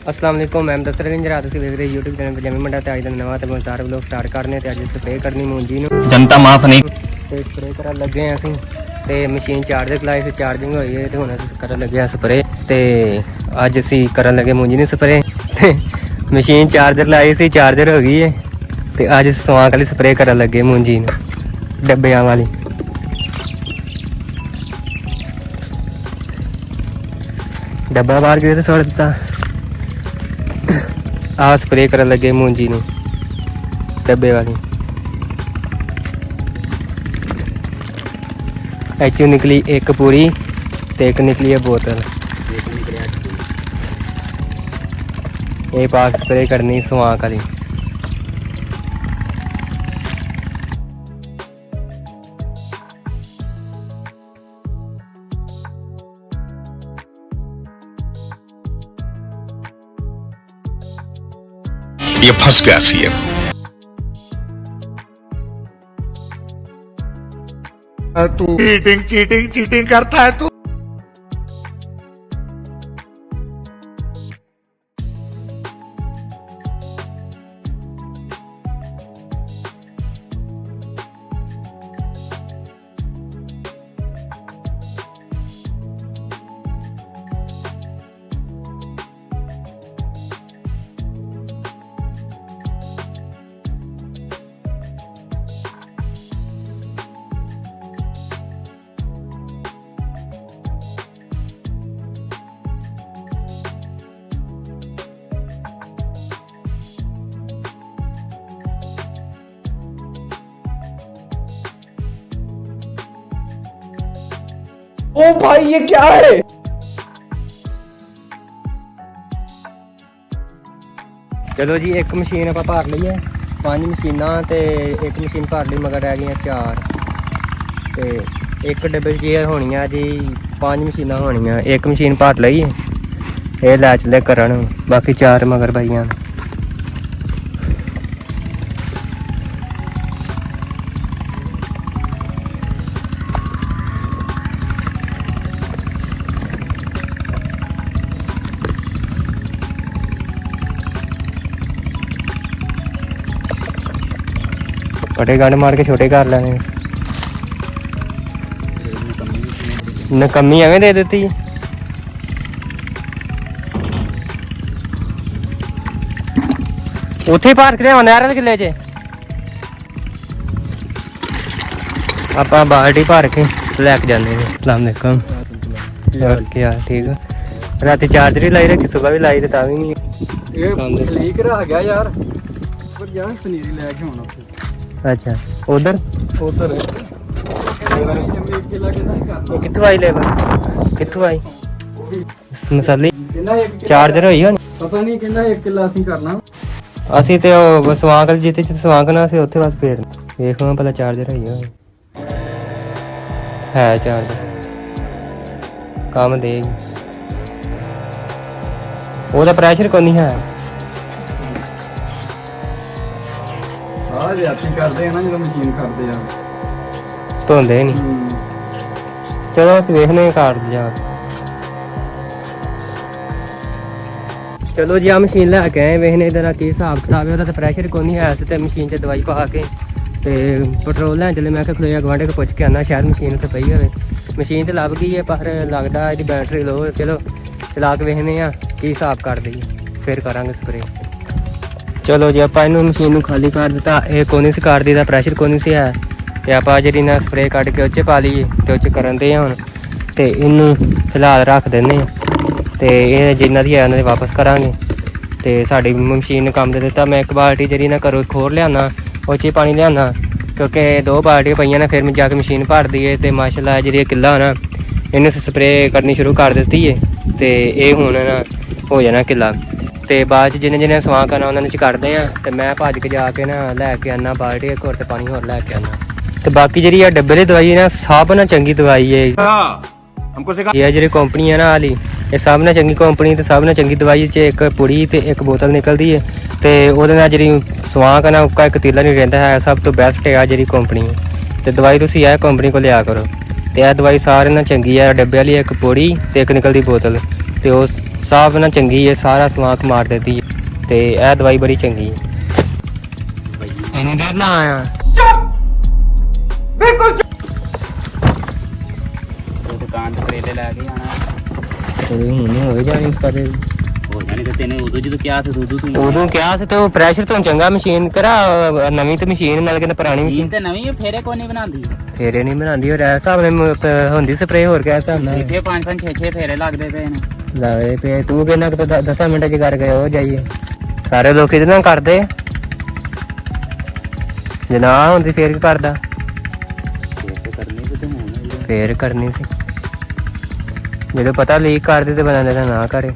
अस्सलाम वालेकुम मैं दस्तर दिन जरा तुसीं वेख रहे यूट्यूब चैनल पंजाबी मंडा ते अज दा नवां ते मज़ेदार व्लॉग स्टार्ट करने ते अज स्प्रे करनी मूंजी नूं जनता माफ नहीं ते स्प्रे करन लगे असीं ते मशीन चार्जर लाए सी चार्जिंग होई है ते हुण असीं करन लगे स्प्रे ते अज असीं करन लगे मूंजी नूं स्प्रे ते मशीन चार्जर लाई सी चार्जर हो गई है ते अज सवांक वाली स्प्रे करन लगे मूंजी नूं डब्बियां वाली डब्बा बाहर गए तो सुट दिता आ स्प्रे करन लगे मूंजी नूं डब्बे वाली ऐचू निकली एक पूरी ते एक निकली है बोतल ये पाक स्प्रे करनी सवांक वाली ये फंस गया सीएम तू चीटिंग करता है तू। ओ भाई ये क्या है? चलो जी एक मशीन आप भर ली है 5 मशीनां ते एक मशीन भर ली मगर रह गई 4 ते एक डब्बे जी होनियां जी 5 मशीनां होनियां एक मशीन भर लई है ये लै चले करन बाकी 4 मगर पाइयां कटे गंढ मार के छोटे कर लेने नकम्मी एवें दे देती उत्थे भर के नहर किले च आप बाल्टी भर के लैके जाने अस्सलाम वालेकुम और क्या ठीक है राती चार्जर ही लाई रखी सुबह भी लाई तो भी नहीं लीक रह गया यार पर यार पनीरी लेके आना अच्छा उधर उधर कित्थों आई लेबर कित्थों आई मसाले चार्जर होई होनी पता नहीं कहना 1 किलो ਅਸੀਂ ਕਰਨਾ ਅਸੀਂ ਤੇ ਉਹ ਸਵਾਂਕ ਜਿੱਥੇ ਸਵਾਂਕ ਨਾ ਸੀ ਉੱਥੇ ਬਸ ਫੇਰ ਵੇਖੋ ਪਹਿਲਾਂ ਚਾਰਜਰ ਹੋਈ ਹੈ ਚਾਰਜਰ ਕੰਮ ਦੇਗੀ ਉਹਦਾ ਪ੍ਰੈਸ਼ਰ ਕੋਈ ਨਹੀਂ ਹੈ ਆ ਜੇ ਅਸੀਂ ਕਰਦੇ ਆ ਨਾ ਜਦੋਂ ਮਸ਼ੀਨ ਕਰਦੇ ਆ ਧੋਂਦੇ ਨਹੀਂ ਚਲੋ ਅਸੀਂ ਵੇਖਨੇ ਕਾਰ ਜਾ ਚਲੋ ਜੀ ਆ ਮਸ਼ੀਨ ਲੈ ਕੇ ਆਏ ਵੇਖਨੇ ਇਹਦਾ ਕੀ ਹਿਸਾਬ ਕਿਤਾਬ ਹੈ ਉਹਦਾ ਤਾਂ ਪ੍ਰੈਸ਼ਰ ਕੋਈ ਨਹੀਂ ਹੈ ਤੇ ਮਸ਼ੀਨ 'ਚ ਦਵਾਈ ਪਾ ਕੇ ਤੇ ਪੈਟਰੋਲ ਲੈਣ ਚਲੇ ਮੈਂ ਕਿਹਾ ਖਲੋਇਆ ਗਵਾਂਢੇ ਕੋ ਪੁੱਛ ਕੇ ਆਣਾ ਸ਼ਾਇਦ ਮਸ਼ੀਨ ਉੱਥੇ ਪਈ ਹੋਵੇ ਮਸ਼ੀਨ ਤੇ ਲੱਭ ਗਈ ਹੈ ਪਰ ਲੱਗਦਾ ਇਹਦੀ ਬੈਟਰੀ ਲੋ ਚਲੋ ਚਲਾ ਕੇ ਵੇਖਨੇ ਆ ਕੀ ਹਿਸਾਬ ਕਰ ਦਈਏ ਫਿਰ ਕਰਾਂਗੇ ਸਪਰੇ ਚਲੋ ਜੀ ਆਪਾਂ ਇਹਨੂੰ ਮਸ਼ੀਨ ਨੂੰ ਖਾਲੀ ਕਰ ਦਿੱਤਾ ਇਹ ਕੋਨੀ ਸੀ ਕਰਦੀ ਦਾ ਪ੍ਰੈਸ਼ਰ ਕੋਨੀ ਸੀ ਹੈ ਤੇ ਆਪਾਂ ਜਿਹੜੀ ਨਾ ਸਪਰੇ ਕੱਢ ਕੇ ਉੱਚੇ ਪਾ ਲਈਏ ਤੇ ਉੱਚੇ ਕਰਨ ਦੇ ਹੁਣ ਤੇ ਇਹਨੂੰ ਫਿਲਹਾਲ ਰੱਖ ਦਿੰਦੇ ਆ ਤੇ ਇਹ ਜਿੰਨਾ ਦੀ ਹੈ ਉਹਨਾਂ ਦੇ ਵਾਪਸ ਕਰਾਂਗੇ ਤੇ ਸਾਡੀ ਮਸ਼ੀਨ ਨੇ ਕੰਮ ਦੇ ਦਿੱਤਾ ਮੈਂ ਇੱਕ ਬਾਲਟੀ ਜਿਹੜੀ ਨਾ ਘਰੋਂ ਖੋਰ ਲਿਆਉਣਾ ਉੱਚੇ ਪਾਣੀ ਲਿਆਉਣਾ ਕਿਉਂਕਿ 2 ਬਾਲਟੀਆਂ ਪਈਆਂ ਨੇ ਫਿਰ ਮੈਂ ਜਾ ਕੇ ਮਸ਼ੀਨ ਭਰ ਦਈਏ ਤੇ ਮਾਸ਼ਾਅੱਲਾ ਜਿਹੜੀ ਕਿੱਲਾ ਹੋਣਾ ਇਹਨੂੰ ਸਪਰੇ ਕਰਨੀ ਸ਼ੁਰੂ ਕਰ ਦਿੱਤੀ ਹੈ ਤੇ ਇਹ ਹੁਣ ਨਾ ਹੋ ਜਾਣਾ ਕਿੱਲਾ ਤੇ ਬਾਅਦ 'ਚ ਜਿਹਨੇ ਸਵਾਂਕ ਆਉਣਾ ਉਹਨਾਂ ਨੂੰ ਚ ਕੱਢਦੇ ਆ ਤੇ ਮੈਂ ਭੱਜ ਕੇ ਜਾ ਕੇ ਨਾ ਲੈ ਕੇ ਆਉਣਾ ਬਾਲਟੀ ਇੱਕ ਹੋਰ ਤੇ ਪਾਣੀ ਹੋਰ ਲੈ ਕੇ ਆਉਣਾ ਤੇ ਬਾਕੀ ਜਿਹੜੀ ਆ ਡੱਬੇ ਦੀ ਦਵਾਈ ਨਾ ਸਭ ਨਾਲ ਚੰਗੀ ਦਵਾਈ ਹੈ ਇਹ ਜਿਹੜੀ ਕੰਪਨੀ ਹੈ ਨਾ ਆਲੀ ਇਹ ਸਭ ਨਾਲ ਚੰਗੀ ਕੰਪਨੀ ਤੇ ਸਭ ਨਾਲ ਚੰਗੀ ਦਵਾਈ 'ਚ ਇੱਕ ਪੁੜੀ ਤੇ ਇੱਕ ਬੋਤਲ ਨਿਕਲਦੀ ਹੈ ਤੇ ਉਹਦੇ ਨਾਲ ਜਿਹੜੀ ਸਵਾਂਕ ਨਾ ਉੱਕਾ ਇੱਕ ਤੀਲਾ ਨਹੀਂ ਰਹਿੰਦਾ ਹੈ ਸਭ ਤੋਂ ਬੈਸਟ ਹੈ ਜਿਹੜੀ ਕੰਪਨੀ ਤੇ ਦਵਾਈ ਤੁਸੀਂ ਇਹ ਕੰਪਨੀ ਕੋਲ ਲਿਆ ਕਰੋ ਤੇ ਇਹ ਦਵਾਈ ਸਾਰਿਆਂ ਨਾਲ ਚੰਗੀ ਹੈ ਡੱਬੇ ਵਾਲੀ ਇੱਕ ਪੁੜੀ ਤੇ ਇੱਕ ਨਿਕਲਦੀ ਬੋਤਲ ਤੇ ਉਹ ਸਾਫ ਨਾ ਚੰਗੀ ਹੈ, ਸਾਰਾ ਸਵਾਕ ਮਾਰ ਦਿੰਦੀ ਹੈ ਤੇ ਇਹ ਦਵਾਈ ਬੜੀ ਚੰਗੀ ਹੈ। ਇਹਨੇ ਦੇਰ ਨਾ ਆਇਆ ਦੁਕਾਨ ਤੇ ਕਰੇਲੇ ਲੈ ਕੇ ਆਣਾ ਤੇ ਹੁਣ ਹੋਵੇ ਜਾਣੀ ਇਸ ਕਦੇ ਹੋ ਜਾਣੀ ਤੇ ਤੈਨੂੰ ਉਦੋਂ ਜਦੋਂ ਕਿਹਾ ਸੀ ਦੁੱਧ ਤੂੰ ਉਦੋਂ ਕਿਹਾ ਸੀ ਤੇ ਉਹ ਪ੍ਰੈਸ਼ਰ ਤੋਂ ਚੰਗਾ ਮਸ਼ੀਨ ਕਰਾ ਨਵੀਂ ਤੇ ਮਸ਼ੀਨ ਨਾਲ ਕਹਿੰਦਾ ਪੁਰਾਣੀ ਮਸ਼ੀਨ ਤੇ ਨਵੀਂ ਫੇਰੇ ਕੋਈ ਨਹੀਂ ਬਣਾਉਂਦੀ ਫੇਰੇ ਨਹੀਂ ਬਣਾਉਂਦੀ ਔਰ ਐਸਾ ਹਿਸਾਬ ਹੁੰਦੀ ਸਪਰੇ ਹੋਰ ਕਿਆ ਹਿਸਾਬ ਨਾਲ 6 ਫੇਰੇ ਲੱਗਦੇ ਪਏ ਨੇ ਲਾਵੇ ਪਏ ਤੂੰ ਕਹਿੰਦਾ ਕਿ 10 ਮਿੰਟਾਂ ਚ ਕਰ ਗਏ ਉਹ ਜਾਈਏ ਸਾਰੇ ਲੋਕ ਇਹਦੇ ਨਾਲ ਕਰਦੇ ਜੇ ਨਾ ਹੁੰਦੀ ਫੇਰ ਕੀ ਕਰਦਾ ਕਰਨੀ ਤੇ ਹੁਣ ਫੇਰ ਕਰਨੀ ਸੀ ਜਦੋਂ ਪਤਾ ਲੀਕ ਕਰਦੇ ਤੇ ਬੰਦਾ ਦਾ ਨਾ ਕਰੇ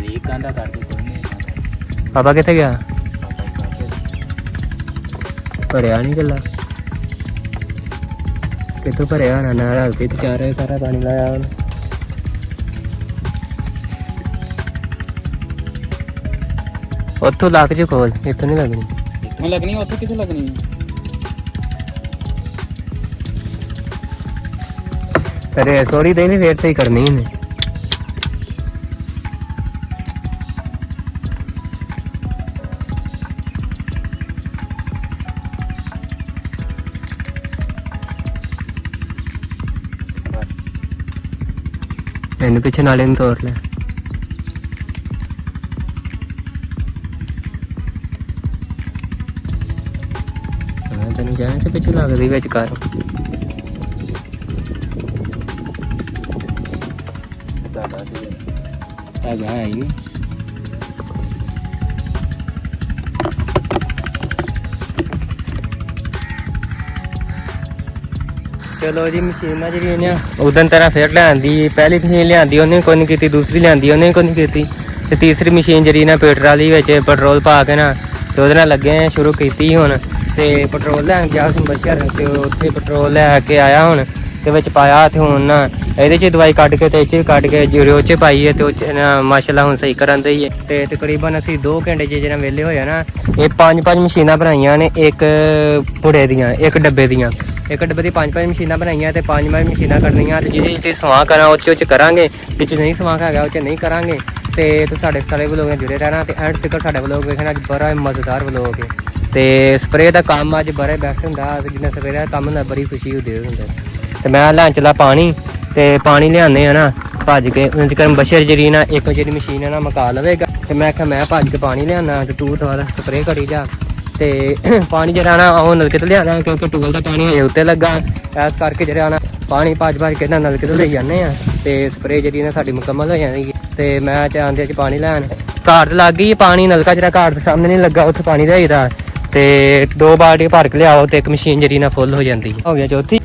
ਲੀਕ ਕਾਂਦਾ ਕਰਦੀ ਕੋਈ ਨਹੀਂ ਪਾਪਾ ਕਿੱਥੇ ਗਿਆ ਭਰਿਆ ਨਹੀਂ ਗੱਲਾਂ ਕਿੱਥੋਂ ਭਰਿਆ ਨਾ ਨਾਲ ਹਲਕੇ ਤੇ ਚਾਰੇ ਸਾਰਾ ਪਾਣੀ ਲਾਇਆ ਉਹਨੇ ਉੱਥੋਂ ਲੱਗ ਜੇ ਕੋਲ ਇੱਥੋਂ ਨਹੀਂ ਲੱਗਣੀ ਇੱਥੋਂ ਲੱਗਣੀ ਉੱਥੇ ਕਿੱਥੇ ਲੱਗਣੀ ਅਰੇ ਸੋਰੀ ਦੇ ਨਹੀਂ ਫੇਰ ਸਹੀ ਕਰਨੀ ਇਹਨੇ ਇਹਨੂੰ ਪਿੱਛੇ ਨਾਲੇ ਨੂੰ ਤੋੜ ਲੈ ਤੈਨੂੰ ਕਹਿਣ ਸੇ ਪਿੱਛੇ ਲੱਗਦੀ ਵਿੱਚ ਕਰ ਹੈਗਾ ਹੈ ਹੀ ਨਹੀਂ ਚਲੋ ਜੀ ਮਸ਼ੀਨਾਂ ਜਿਹੜੀਆਂ ਨੇ ਉਦੋਂ ਤਰ੍ਹਾਂ ਫੇਰ ਲਿਆਂਦੀ ਪਹਿਲੀ ਮਸ਼ੀਨ ਲਿਆਂਦੀ ਉਹਨੇ ਕੋਈ ਨਹੀਂ ਕੀਤੀ ਦੂਸਰੀ ਲਿਆਂਦੀ ਉਹਨੇ ਕੋਈ ਨਹੀਂ ਕੀਤੀ ਤੇ ਤੀਸਰੀ ਮਸ਼ੀਨ ਜਿਹੜੀ ਨਾ ਪੈਟਰੋਲੀ ਵਿੱਚ ਪੈਟਰੋਲ ਪਾ ਕੇ ਨਾ ਤੇ ਉਹਦੇ ਨਾਲ ਲੱਗੇ ਸ਼ੁਰੂ ਕੀਤੀ ਹੁਣ ਤੇ ਪੈਟਰੋਲ ਲੈਣ ਗਿਆ ਸੀ ਬੱਚਿਆਂ ਤੇ ਉੱਥੇ ਪੈਟਰੋਲ ਲੈ ਕੇ ਆਇਆ ਹੁਣ ਤੇ ਵਿੱਚ ਪਾਇਆ ਤੇ ਹੁਣ ਨਾ ਇਹਦੇ 'ਚ ਦਵਾਈ ਕੱਢ ਕੇ ਤੇ ਇਹ 'ਚ ਕੱਢ ਕੇ ਜਿਹੜੇ ਉਹ 'ਚ ਪਾਈ ਹੈ ਤੇ ਉਹ 'ਚ ਮਾਸ਼ਾਅੱਲਾ ਹੁਣ ਸਹੀ ਕਰਨ ਦੇ ਹੀ ਹੈ ਤੇ ਤਕਰੀਬਨ ਅਸੀਂ 2 ਘੰਟੇ 'ਚ ਜਿਹੜਾ ਵਿਹਲੇ ਹੋਇਆ ਨਾ ਇਹ 5 ਮਸ਼ੀਨਾਂ ਬਣਾਈਆਂ ਨੇ ਇੱਕ ਪੁੜੇ ਦੀਆਂ ਇੱਕ ਡੱਬੇ ਦੀਆਂ ਇੱਕ ਡੱਬੇ ਦੀ 5 ਮਸ਼ੀਨਾਂ ਬਣਾਈਆਂ ਤੇ 5 ਮਸ਼ੀਨਾਂ ਕਰਨੀਆਂ ਤੇ ਜਿਹਦੇ 'ਚ ਸਵਾਂ ਕਰਾਂ ਉਹ 'ਚ ਕਰਾਂਗੇ ਵਿੱਚ ਨਹੀਂ ਸਵਾਂ ਹੈਗਾ ਉਹ 'ਚ ਨਹੀਂ ਕਰਾਂਗੇ ਤੇ ਸਾਡੇ ਸਾਰੇ ਵਲੋਗ ਨਾਲ ਜੁੜੇ ਰਹਿਣਾ ਤੇ ਐਂਡ ਤੱਕ ਸਾਡਾ ਵਲੋਗ ਵੇਖਣਾ ਅੱਜ ਬੜਾ ਮਜ਼ੇਦਾਰ ਵਲੋਗ ਹੈ ਤੇ ਸਪਰੇਅ ਦਾ ਕੰਮ ਅੱਜ ਬੜਾ ਬੈਸਟ ਹੁੰਦਾ ਤੇ ਜਿੰਨਾ ਸਪਰੇਅ ਦਾ ਕੰਮ ਨਾਲ ਬੜੀ ਖੁਸ਼ੀ ਹੁੰਦੀ ਹੁੰਦਾ ਤੇ ਮੈਂ ਲੈਣ ਚਲਾ ਪਾਣੀ ਤੇ ਪਾਣੀ ਲਿਆਉਂਦੇ ਆ ਨਾ ਭੱਜ ਕੇ ਉਹਨਾਂ ਦੀ ਕਰਮ ਬਸ਼ਰ ਜਿਹੜੀ ਨਾ ਇੱਕ ਜਿਹੜੀ ਮਸ਼ੀਨ ਹੈ ਨਾ ਮੁਕਾ ਲਵੇਗਾ ਤੇ ਮੈਂ ਕਿਹਾ ਮੈਂ ਭੱਜ ਕੇ ਪਾਣੀ ਲਿਆਉਣਾ ਤੇ ਤੂੰ ਦੁਬਾਰਾ ਸਪਰੇਅ ਕਰੀ ਜਾ ਤੇ ਪਾਣੀ ਜਿਹੜਾ ਨਾ ਉਹ ਨਲਕੇ ਤੋਂ ਲਿਆਉਣਾ ਕਿਉਂਕਿ ਟੂਲ ਦਾ ਪਾਣੀ ਹਜੇ ਉੱਤੇ ਲੱਗਾ ਇਸ ਕਰਕੇ ਜਿਹੜਾ ਨਾ ਪਾਣੀ ਭੱਜ ਕੇ ਨਾ ਨਲਕੇ ਤੋਂ ਲਈ ਜਾਂਦੇ ਆ ਤੇ ਸਪਰੇਅ ਜਿਹੜੀ ਨਾ ਸਾਡੀ ਮੁਕੰਮਲ ਹੋ ਜਾਂਦੀ ਤੇ ਮੈਂ ਚਾਹੁੰਦੇ ਚ ਪਾਣੀ ਲੈਣ ਘਰ ਤੇ ਲੱਗ ਗਈ ਪਾਣੀ ਨਲਕਾ ਜਿਹੜਾ ਘਰ ਦੇ ਸਾਹਮਣੇ ਨਹੀਂ ਲੱਗਾ ਉੱਥੇ ਪਾਣੀ ਦੇਈਦਾ ਤੇ 2 ਬਾਲਟੀ ਭਰ ਕੇ ਲਿਆਓ ਤੇ ਇੱਕ ਮਸ਼ੀਨ ਜਿਹੜੀ ਨਾ ਫੁੱਲ ਹੋ ਜਾਂਦੀ ਹੋ ਗਿਆ ਚੌਥੀ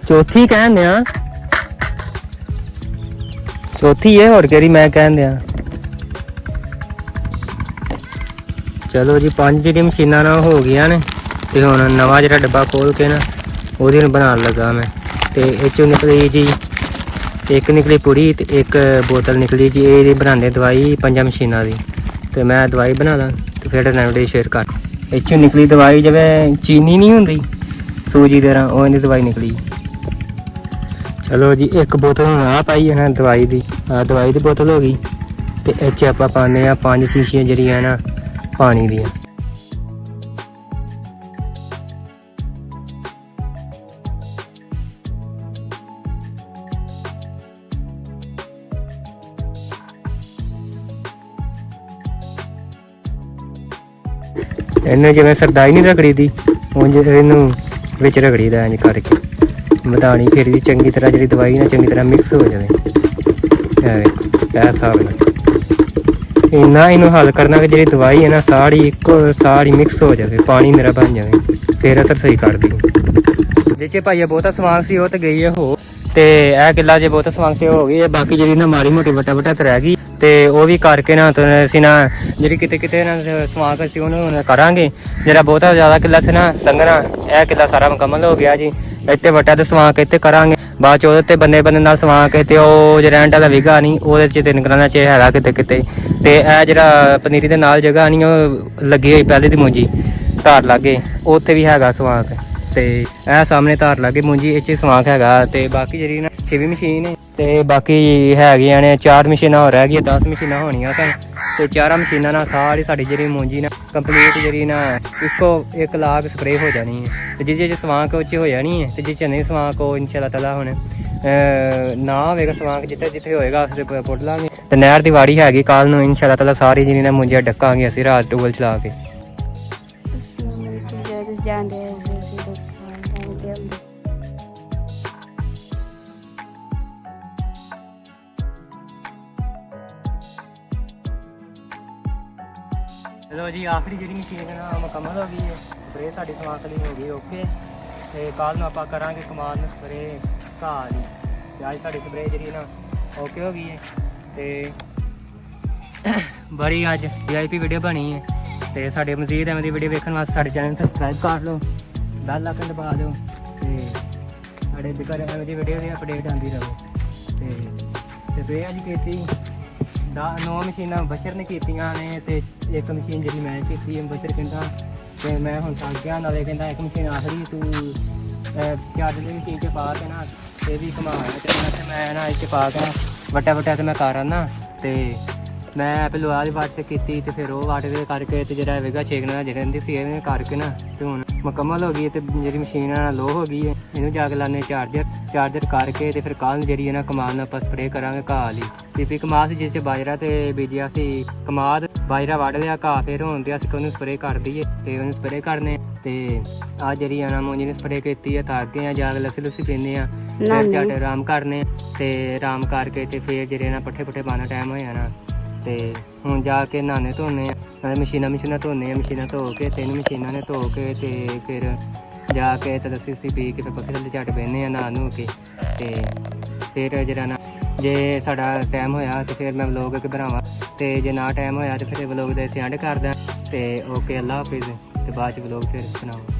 ਚੌਥੀ ਕਹਿੰਦੇ ਆ ਚੌਥੀ ਹੈ ਹੋਰ ਕਿਹੜੀ ਮੈਂ ਕਹਿੰਦੇ ਆ ਚਲੋ ਜੀ 5 ਜਿਹੜੀ ਮਸ਼ੀਨਾਂ ਨਾ ਹੋ ਗਈਆਂ ਨੇ ਤੇ ਹੁਣ ਨਵਾਂ ਜਿਹੜਾ ਡੱਬਾ ਖੋਲ ਕੇ ਨਾ ਉਹਦੀ ਨੂੰ ਬਣਾਉਣ ਲੱਗਾ ਮੈਂ ਤੇ ਇਹ ਚੋਂ ਨਿਕਲੀ ਜੀ ਇੱਕ ਨਿਕਲੀ ਪੁੜੀ ਤੇ ਇੱਕ ਬੋਤਲ ਨਿਕਲੀ ਜੀ ਇਹ ਬਣਾਉਂਦੇ ਦਵਾਈ 5 ਮਸ਼ੀਨਾਂ ਦੀ ਤੇ ਮੈਂ ਦਵਾਈ ਬਣਾ ਲਾਂ ਤੇ ਫਿਰ ਇਹਨਾਂ ਵੀਡੀਓ ਸ਼ੇਅਰ ਕਰ ਇਹ ਚੋਂ ਨਿਕਲੀ ਦਵਾਈ ਜਿਵੇਂ ਚੀਨੀ ਨਹੀਂ ਹੁੰਦੀ ਸੂਜੀ ਦੇ ਰਾਂ ਉਹ ਇਹਦੀ ਦਵਾਈ ਨਿਕਲੀ ਚਲੋ ਜੀ ਇੱਕ ਬੋਤਲ ਹੁਣ ਆ ਪਾਈ ਹੈ ਨਾ ਦਵਾਈ ਦੀ ਦਵਾਈ ਦੀ ਬੋਤਲ ਹੋ ਗਈ ਤੇ ਇਹ 'ਚ ਆਪਾਂ ਪਾਉਂਦੇ ਆ 5 ਸ਼ੀਸ਼ੀਆਂ ਜਿਹੜੀਆਂ ਨਾ ਪਾਣੀ ਦੀਆਂ ਇਹਨੂੰ ਜਿਵੇਂ ਸਰਦਾਈ ਨਹੀਂ ਰਗੜੀ ਦੀ ਉਂਝ ਇਹਨੂੰ ਵਿੱਚ ਰਗੜੀ ਦਾ ਇੰਝ ਕਰਕੇ ਮਧਾਣੀ ਫਿਰ ਵੀ ਚੰਗੀ ਤਰ੍ਹਾਂ ਜਿਹੜੀ ਦਵਾਈ ਨਾਲ ਚੰਗੀ ਤਰ੍ਹਾਂ ਮਿਕਸ ਹੋ ਜਾਵੇ ਇਹ ਵੇਖੋ ਇਹ ਹਿਸਾਬ ਨਾਲ ਇੰਨਾ ਇਹਨੂੰ ਹੱਲ ਕਰਨਾ ਕਿ ਜਿਹੜੀ ਦਵਾਈ ਹੈ ਨਾ ਸਾਰੀ ਇੱਕੋ ਸਾਰੀ ਮਿਕਸ ਹੋ ਜਾਵੇ ਪਾਣੀ ਮੇਰਾ ਬਣ ਜਾਵੇ ਫਿਰ ਅਸਰ ਸਹੀ ਕਰਦੀ ਜੇ ਚ ਭਾਈਆ ਬਹੁਤਾ ਸਮਾਨ ਸੀ ਉਹ ਤੇ ਗਈ ਹੈ ਹੋ ਤੇ ਇਹ ਕਿੱਲਾ ਜੇ ਬਹੁਤਾ ਸਮਾਨ ਸੀ ਹੋ ਗਈ ਹੈ ਬਾਕੀ ਜਿਹੜੀ ਨਾ ਮਾੜੀ ਮੋਟੀ ਵਟਾ ਤੇ ਰਹਿ ਗਈ ਤੇ ਉਹ ਵੀ ਕਰਕੇ ਨਾ ਅਸੀਂ ਨਾ ਜਿਹੜੀ ਕਿਤੇ ਨਾ ਸਮਾਨ ਸੀ ਉਹਨੂੰ ਕਰਾਂਗੇ ਜਿਹੜਾ ਬਹੁਤਾ ਜ਼ਿਆਦਾ ਕਿੱਲਾ ਸੀ ਨਾ ਸੰਘਣਾ ਇਹ ਕਿੱਲਾ ਸਾਰਾ ਮੁਕੰਮਲ ਹੋ ਗਿਆ ਜੀ ਇੱਥੇ ਵਟਾ ਤੇ ਸਵਾ ਕੇ ਇੱਥੇ ਕਰਾਂਗੇ ਬਾਅਦ ਚ ਉਹਦੇ ਤੇ ਬੰਦੇ ਨਾਲ ਸਵਾ ਕੇ ਤੇ ਉਹ ਜਿਹੜਾ ਰੈਂਟ ਵਾਲਾ ਵਿਗਾ ਨਹੀਂ ਉਹਦੇ ਚ 3 ਕਰਾਣਾ ਚ ਹੈਗਾ ਕਿਤੇ ਤੇ ਇਹ ਜਿਹੜਾ ਪਨੀਰੀ ਦੇ ਨਾਲ ਜਗ੍ਹਾ ਨਹੀਂ ਉਹ ਲੱਗੀ ਹੋਈ ਪਹਿਲੇ ਦੀ ਮੂੰਜੀ ਧਾਰ ਲਾਗੇ ਉੱਥੇ ਵੀ ਹੈਗਾ ਸਵਾ ਕੇ ਤੇ ਇਹ ਸਾਹਮਣੇ ਧਾਰ ਲਾਗੇ ਮੁੰਜੀ ਇਹ 'ਚ ਸਵਾਂਕ ਹੈਗਾ ਤੇ ਬਾਕੀ ਜਿਹੜੀ ਨਾ 6ਵੀਂ ਮਸ਼ੀਨ ਹੈ ਤੇ ਬਾਕੀ ਹੈਗੀਆਂ ਨੇ 4 ਮਸ਼ੀਨਾਂ ਹੋਰ ਰਹਿ ਗਈਆਂ 10 ਮਸ਼ੀਨਾਂ ਹੋਣੀਆਂ ਸਨ ਤੇ 4 ਮਸ਼ੀਨਾਂ ਨਾਲ ਸਾਰੀ ਸਾਡੀ ਜਿਹੜੀ ਮੁੰਜੀ ਨਾ ਕੰਪਲੀਟ ਜਿਹੜੀ ਨਾ ਇੱਕ ਲਾਗ ਸਪਰੇਅ ਹੋ ਜਾਣੀ ਹੈ ਤੇ ਜਿਹਦੇ 'ਚ ਸਵਾਂਕ ਉੱਚ ਹੋ ਜਾਣੀ ਹੈ ਤੇ ਜੇ 'ਚ ਨਹੀਂ ਸਵਾਂਕ ਉਹ ਇਨਸ਼ਾਅੱਲਾ ਤਾਲਾ ਹੁਣ ਨਾ ਹੋਵੇਗਾ ਸਵਾਂਕ ਜਿੱਥੇ ਹੋਏਗਾ ਉਸ ਤੇ ਪੁੱਟ ਲਾਂਗੇ ਤੇ ਨਹਿਰ ਦੀ ਵਾੜੀ ਹੈਗੀ ਕੱਲ ਨੂੰ ਇਨਸ਼ਾਅੱਲਾ ਤਾਲਾ ਸਾਰੀ ਜਿਹੜੀ ਨਾ ਮੁੰਜੀਆਂ ਡੱਕਾਂਗੇ ਅਸੀਂ ਰਾਤ ਟੂਬਲ ਚਲਾ ਕੇ ਜਾਂਦੇ ਅਸੀਂ ਦੇਖਾਂਗੇ ਹੁੰਦੇ ਚਲੋ ਜੀ ਆਖਰੀ ਜਿਹੜੀ ਮਸ਼ੀਨ ਹੈ ਨਾ ਮੁਕੰਮਲ ਹੋ ਗਈ ਹੈ ਸਪਰੇਅ ਸਾਡੀ ਸਵਾਂਕ ਦੀ ਹੋ ਗਈ ਓਕੇ ਤੇ ਕੱਲ ਨੂੰ ਆਪਾਂ ਕਰਾਂਗੇ ਕਮਾਲ ਨੂੰ ਸਪਰੇਅ ਘਾਹ ਦੀ ਤੇ ਅੱਜ ਸਾਡੀ ਸਪਰੇਅ ਜਿਹੜੀ ਨਾ ਓਕੇ ਹੋ ਗਈ ਹੈ ਤੇ ਬੜੀ ਅੱਜ VIP ਵੀਡੀਓ ਬਣੀ ਹੈ ਤੇ ਸਾਡੇ ਮਜ਼ੀਦ ਐਵੇਂ ਦੀ ਵੀਡੀਓ ਵੇਖਣ ਵਾਸਤੇ ਸਾਡੇ ਚੈਨਲ ਨੂੰ ਸਬਸਕ੍ਰਾਈਬ ਕਰ ਲਓ ਬੈਲ ਆਈਕਨ ਦਬਾ ਦਿਓ ਤੇ ਸਾਡੇ ਵਿਕਰ ਐਵੇਂ ਦੀ ਵੀਡੀਓ ਦੀ ਅਪਡੇਟ ਆਉਂਦੀ ਰਹੇ ਤੇ ਸਪਰੇਅ ਅੱਜ ਕੀਤੀ 9 ਮਸ਼ੀਨਾਂ ਬਸ਼ਰ ਨੇ ਕੀਤੀਆਂ ਨੇ ਤੇ ਇੱਕ ਮਸ਼ੀਨ ਜਿਹੜੀ ਮੈਂ ਕੀਤੀ ਬਸ਼ਰ ਕਹਿੰਦਾ ਤੇ ਮੈਂ ਹੁਣ ਥੱਕ ਗਿਆ ਨਾਲੇ ਕਹਿੰਦਾ ਇੱਕ ਮਸ਼ੀਨ ਆਖਰੀ ਤੂੰ ਚਾਰਜਰ ਦੀ ਮਸ਼ੀਨ 'ਚ ਪਾ ਕੇ ਨਾ ਇਹ ਵੀ ਘੁਮਾ ਤੇ ਮੈਂ ਨਾ ਇਹ 'ਚ ਪਾ ਕੇ ਵੱਟਾ ਤੇ ਮੈਂ ਕਰ ਆਉਂਦਾ ਤੇ ਮੈਂ ਪਹਿਲਾਂ ਆਹ ਵਾਟ ਤੇ ਕੀਤੀ ਤੇ ਫਿਰ ਉਹ ਵਾਟ ਦੇ ਕਰਕੇ ਤੇ ਜਿਹੜਾ ਹੈਗਾ ਛੇਕਣਾ ਜਿਹੜੇ ਹੁੰਦੀ ਸੀ ਇਹ ਕਰਕੇ ਨਾ ਤੇ ਹੁਣ ਮੁਕੰਮਲ ਹੋ ਗਈ ਤੇ ਜਿਹੜੀ ਮਸ਼ੀਨ ਆ ਲੋ ਹੋ ਗਈ ਹੈ ਇਹਨੂੰ ਜਾ ਕੇ ਲਾਣੇ ਚਾਰਜਰ ਕਰਕੇ ਤੇ ਫਿਰ ਕੱਲ੍ਹ ਜਿਹੜੀ ਹੈ ਨਾ ਕਮਾਦ ਨਾਲ ਆਪਾਂ ਸਪਰੇਅ ਕਰਾਂਗੇ ਘਾਹ ਲਈ ਪੀਪੀ ਕਮਾਦ ਸੀ ਜਿਸ 'ਚ ਬਾਜਰਾ ਤੇ ਬੀਜਿਆ ਸੀ ਕਮਾਦ ਬਾਜਰਾ ਵੱਢ ਲਿਆ ਘਾਹ ਫਿਰ ਹੋਣ ਤੇ ਅਸੀਂ ਉਹਨੂੰ ਸਪਰੇਅ ਕਰ ਦਈਏ ਤੇ ਉਹਨੂੰ ਸਪਰੇਅ ਕਰਨੇ ਤੇ ਆਹ ਜਿਹੜੀ ਆ ਨਾ ਮੋਂਜੀ ਨੇ ਸਪਰੇਅ ਕੀਤੀ ਹੈ ਤਾਂ ਅੱਗੇ ਆ ਜਾ ਕੇ ਲੱਸੀ ਪੀਂਦੇ ਆ ਫਿਰ ਝੱਟ ਆਰਾਮ ਕਰਨੇ ਤੇ ਆਰਾਮ ਕਰਕੇ ਤੇ ਫਿਰ ਜਿਹੜੇ ਨਾ ਪੱਠੇ ਪਾਉਣਾ ਟਾਈਮ ਹੋ ਜਾਣਾ ਤੇ ਹੁਣ ਜਾ ਕੇ ਨਹਾਣੇ ਧੋਣੇ ਆ ਮਸ਼ੀਨਾਂ ਧੋਣੇ ਆ ਮਸ਼ੀਨਾਂ ਧੋ ਕੇ 3 ਮਸ਼ੀਨਾਂ ਨੇ ਧੋ ਕੇ ਤੇ ਫਿਰ ਜਾ ਕੇ ਤੇ ਲੱਸੀ ਪੀ ਕੇ ਫਿਰ ਪੱਖੇ ਥੱਲੇ ਝੱਟ ਬਹਿੰਦੇ ਆ ਨਹਾ ਨੂ ਕੇ ਤੇ ਫਿਰ ਜਿਹੜਾ ਨਾ ਜੇ ਸਾਡਾ ਟਾਈਮ ਹੋਇਆ ਤੇ ਫਿਰ ਮੈਂ ਵਲੋਗ ਅੱਗੇ ਬਣਾਵਾਂ ਤੇ ਜੇ ਨਾ ਟਾਈਮ ਹੋਇਆ ਤੇ ਫਿਰ ਵਲੋਗ ਦੇ ਇੱਥੇ ਐਂਡ ਕਰਦਾ ਤੇ ਓਕੇ ਅੱਲਾ ਹਾਫਿਜ਼ ਤੇ ਬਾਅਦ 'ਚ ਵਲੋਗ ਫਿਰ ਬਣਾਵਾਂ।